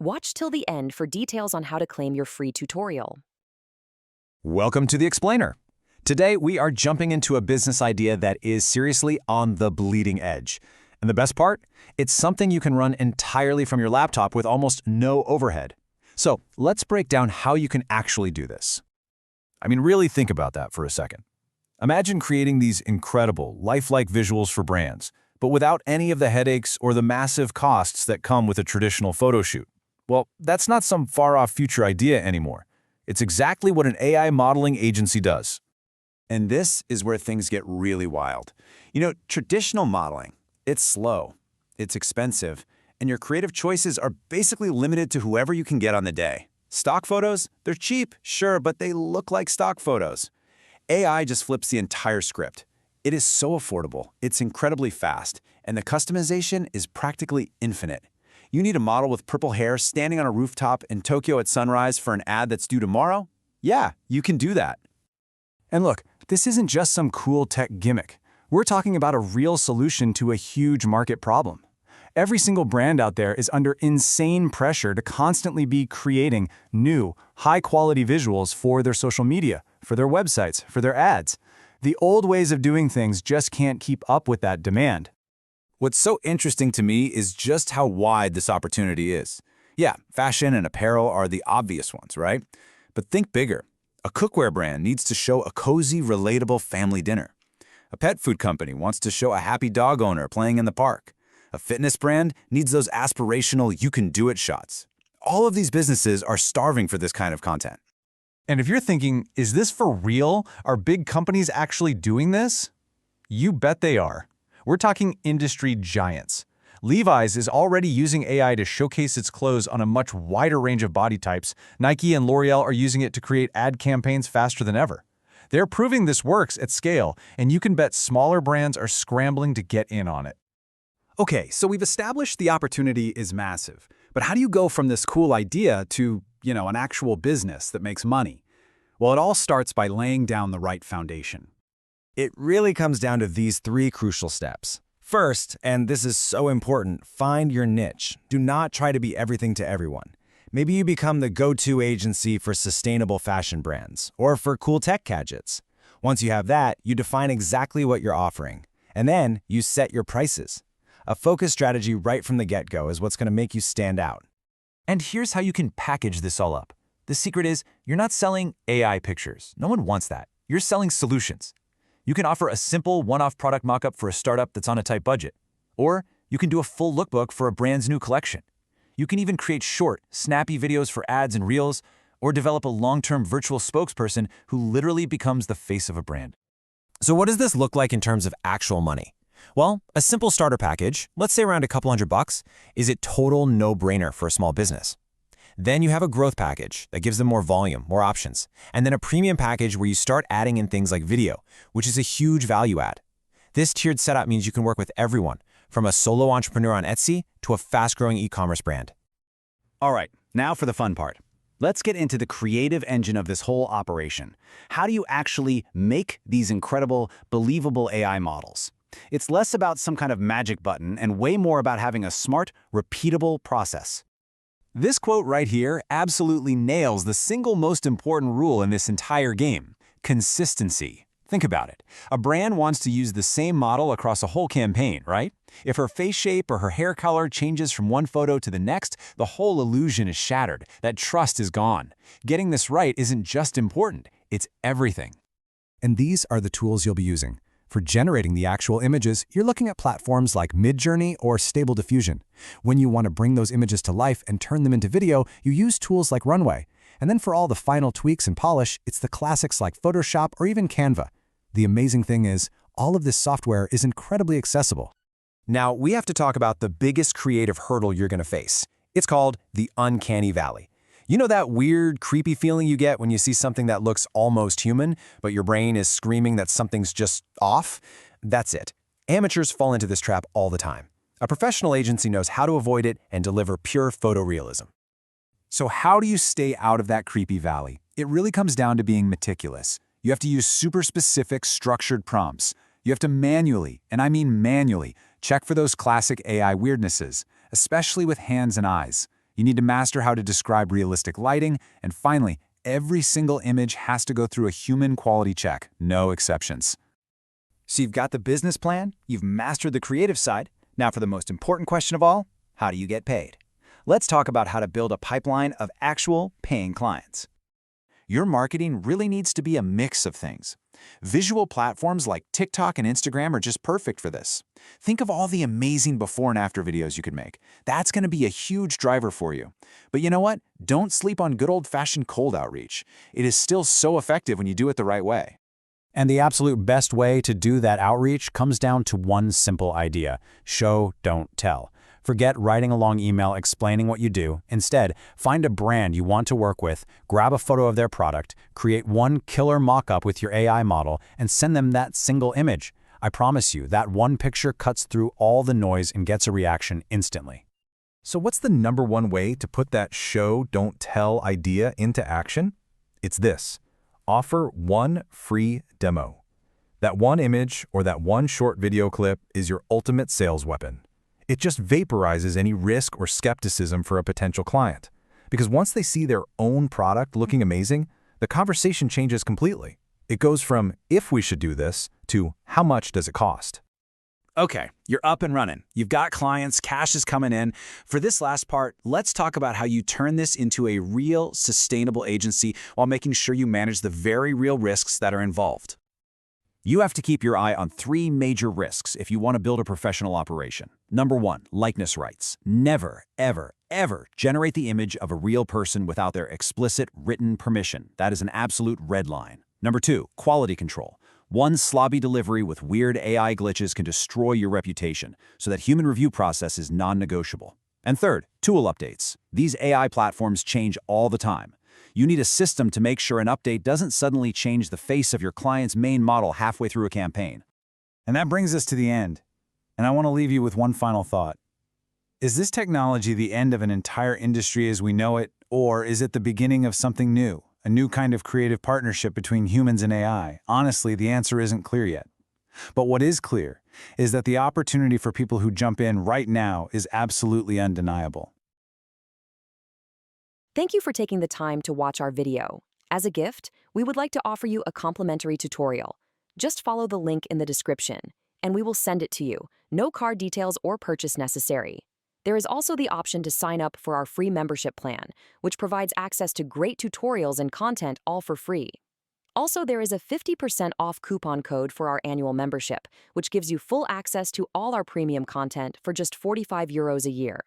Watch till the end for details on how to claim your free tutorial. Welcome to The Explainer. Today, we are jumping into a business idea that is seriously on the bleeding edge. And the best part? It's something you can run entirely from your laptop with almost no overhead. So let's break down how you can actually do this. Really think about that for a second. Imagine creating these incredible, lifelike visuals for brands, but without any of the headaches or the massive costs that come with a traditional photo shoot. Well, that's not some far-off future idea anymore. It's exactly what an AI modeling agency does. And this is where things get really wild. Traditional modeling, it's slow, it's expensive, and your creative choices are basically limited to whoever you can get on the day. Stock photos, they're cheap, sure, but they look like stock photos. AI just flips the entire script. It is so affordable, it's incredibly fast, and the customization is practically infinite. You need a model with purple hair standing on a rooftop in Tokyo at sunrise for an ad that's due tomorrow? Yeah, you can do that. And look, this isn't just some cool tech gimmick. We're talking about a real solution to a huge market problem. Every single brand out there is under insane pressure to constantly be creating new, high-quality visuals for their social media, for their websites, for their ads. The old ways of doing things just can't keep up with that demand. What's so interesting to me is just how wide this opportunity is. Yeah, fashion and apparel are the obvious ones, right? But think bigger. A cookware brand needs to show a cozy, relatable family dinner. A pet food company wants to show a happy dog owner playing in the park. A fitness brand needs those aspirational you-can-do-it shots. All of these businesses are starving for this kind of content. And if you're thinking, is this for real? Are big companies actually doing this? You bet they are. We're talking industry giants. Levi's is already using AI to showcase its clothes on a much wider range of body types. Nike and L'Oreal are using it to create ad campaigns faster than ever. They're proving this works at scale, and you can bet smaller brands are scrambling to get in on it. Okay, so we've established the opportunity is massive. But how do you go from this cool idea to, an actual business that makes money? Well, it all starts by laying down the right foundation. It really comes down to these three crucial steps. First, and this is so important, find your niche. Do not try to be everything to everyone. Maybe you become the go-to agency for sustainable fashion brands or for cool tech gadgets. Once you have that, you define exactly what you're offering. And then you set your prices. A focused strategy right from the get-go is what's going to make you stand out. And here's how you can package this all up. The secret is you're not selling AI pictures. No one wants that. You're selling solutions. You can offer a simple one-off product mock-up for a startup that's on a tight budget. Or you can do a full lookbook for a brand's new collection. You can even create short, snappy videos for ads and reels, or develop a long-term virtual spokesperson who literally becomes the face of a brand. So what does this look like in terms of actual money? Well, a simple starter package, let's say around a couple $100, is a total no-brainer for a small business. Then you have a growth package that gives them more volume, more options, and then a premium package where you start adding in things like video, which is a huge value add. This tiered setup means you can work with everyone, from a solo entrepreneur on Etsy to a fast-growing e-commerce brand. All right, now for the fun part. Let's get into the creative engine of this whole operation. How do you actually make these incredible, believable AI models? It's less about some kind of magic button and way more about having a smart, repeatable process. This quote right here absolutely nails the single most important rule in this entire game: consistency. Think about it. A brand wants to use the same model across a whole campaign, right? If her face shape or her hair color changes from one photo to the next, the whole illusion is shattered. That trust is gone. Getting this right isn't just important, it's everything. And these are the tools you'll be using. For generating the actual images, you're looking at platforms like Midjourney or Stable Diffusion. When you want to bring those images to life and turn them into video, you use tools like Runway. And then for all the final tweaks and polish, it's the classics like Photoshop or even Canva. The amazing thing is, all of this software is incredibly accessible. Now, we have to talk about the biggest creative hurdle you're going to face. It's called the uncanny valley. You know that weird, creepy feeling you get when you see something that looks almost human, but your brain is screaming that something's just off? That's it. Amateurs fall into this trap all the time. A professional agency knows how to avoid it and deliver pure photorealism. So how do you stay out of that creepy valley? It really comes down to being meticulous. You have to use super specific, structured prompts. You have to manually, and I mean manually, check for those classic AI weirdnesses, especially with hands and eyes. You need to master how to describe realistic lighting, and finally, every single image has to go through a human quality check, no exceptions. So you've got the business plan, you've mastered the creative side. Now for the most important question of all, how do you get paid? Let's talk about how to build a pipeline of actual paying clients. Your marketing really needs to be a mix of things. Visual platforms like TikTok and Instagram are just perfect for this. Think of all the amazing before and after videos you could make. That's going to be a huge driver for you. But you know what? Don't sleep on good old-fashioned cold outreach. It is still so effective when you do it the right way. And the absolute best way to do that outreach comes down to one simple idea: show, don't tell. Forget writing a long email explaining what you do. Instead, find a brand you want to work with, grab a photo of their product, create one killer mock-up with your AI model, and send them that single image. I promise you, that one picture cuts through all the noise and gets a reaction instantly. So what's the #1 way to put that show, don't tell idea into action? It's this: offer one free demo. That one image or that one short video clip is your ultimate sales weapon. It just vaporizes any risk or skepticism for a potential client. Because once they see their own product looking amazing, the conversation changes completely. It goes from "if we should do this" to "how much does it cost?" Okay, you're up and running. You've got clients, cash is coming in. For this last part, let's talk about how you turn this into a real, sustainable agency while making sure you manage the very real risks that are involved. You have to keep your eye on 3 major risks if you want to build a professional operation. Number 1, likeness rights. Never, ever, ever generate the image of a real person without their explicit written permission. That is an absolute red line. Number 2, quality control. One sloppy delivery with weird AI glitches can destroy your reputation, so that human review process is non-negotiable. And third, tool updates. These AI platforms change all the time. You need a system to make sure an update doesn't suddenly change the face of your client's main model halfway through a campaign. And that brings us to the end. And I want to leave you with one final thought. Is this technology the end of an entire industry as we know it, or is it the beginning of something new, a new kind of creative partnership between humans and AI? Honestly, the answer isn't clear yet. But what is clear is that the opportunity for people who jump in right now is absolutely undeniable. Thank you for taking the time to watch our video. As a gift, we would like to offer you a complimentary tutorial. Just follow the link in the description, and we will send it to you. No card details or purchase necessary. There is also the option to sign up for our free membership plan, which provides access to great tutorials and content all for free. Also, there is a 50% off coupon code for our annual membership, which gives you full access to all our premium content for just €45 a year.